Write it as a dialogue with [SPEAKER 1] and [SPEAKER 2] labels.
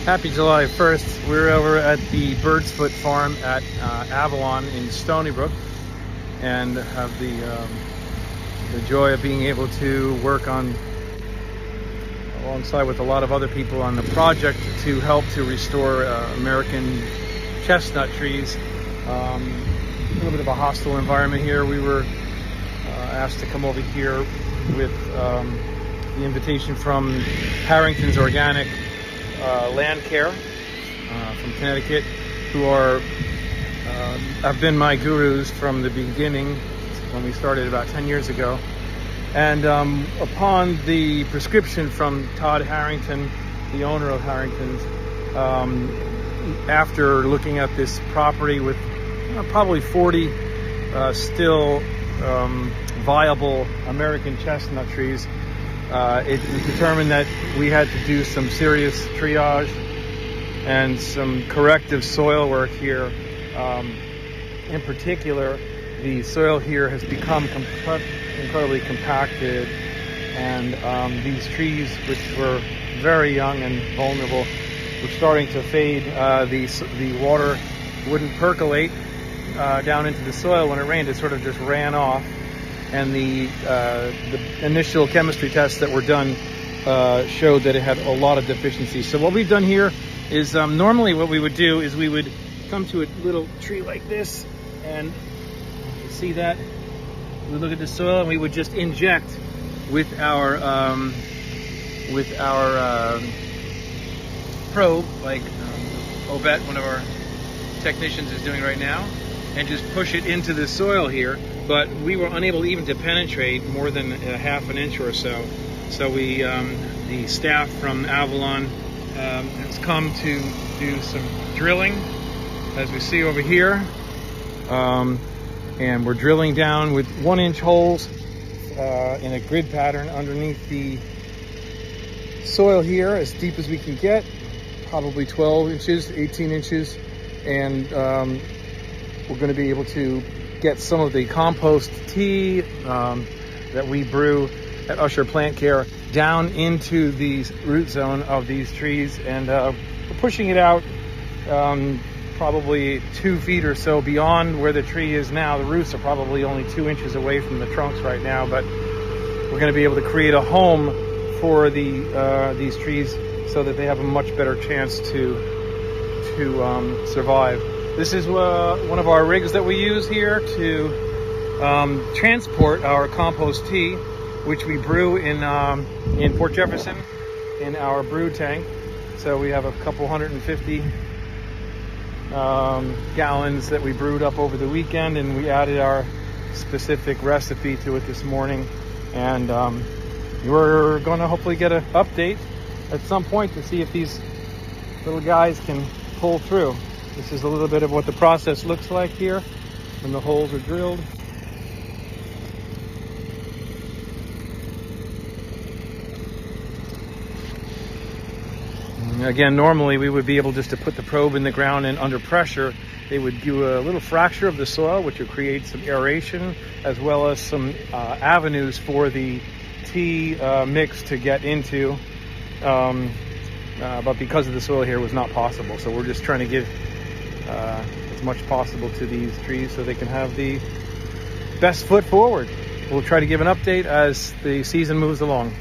[SPEAKER 1] Happy July 1st. We're over at the Bird's Foot Farm at Avalon in Stony Brook and have the joy of being able to work on alongside with a lot of other people on the project to help to restore American chestnut trees. A little bit of a hostile environment here. We were asked to come over here with the invitation from Harrington's Organic Land Care from Connecticut, who have been my gurus from the beginning when we started about 10 years ago. And upon the prescription from Todd Harrington, the owner of Harrington's, after looking at this property with probably 40 still viable American chestnut trees, it was determined that we had to do some serious triage and some corrective soil work here. In particular, the soil here has become incredibly compacted, and these trees, which were very young and vulnerable, were starting to fade. The water wouldn't percolate down into the soil when it rained. It sort of just ran off. And the initial chemistry tests that were done showed that it had a lot of deficiencies. So what we've done here is normally what we would do is we would come to a little tree like this, and you see that we look at the soil and we would just inject with our probe, like Obet, one of our technicians, is doing right now, and just push it into the soil here. But we were unable even to penetrate more than a half an inch or so. So we, the staff from Avalon has come to do some drilling, as we see over here. And we're drilling down with 1-inch holes in a grid pattern underneath the soil here, as deep as we can get, probably 12 inches, 18 inches. And we're going to be able to get some of the compost tea that we brew at Usher Plant Care down into the root zone of these trees, and we're pushing it out probably 2 feet or so beyond where the tree is now. The roots are probably only 2 inches away from the trunks right now, but we're going to be able to create a home for these trees so that they have a much better chance to survive. This is one of our rigs that we use here to transport our compost tea, which we brew in Port Jefferson in our brew tank. So we have a couple 150 gallons that we brewed up over the weekend, and we added our specific recipe to it this morning. And we're going to hopefully get an update at some point to see if these little guys can pull through. This is a little bit of what the process looks like here when the holes are drilled. And again, normally we would be able just to put the probe in the ground, and under pressure they would do a little fracture of the soil, which would create some aeration as well as some avenues for the tea mix to get into. But because of the soil here, it was not possible. So we're just trying to give as much possible to these trees so they can have the best foot forward. We'll try to give an update as the season moves along.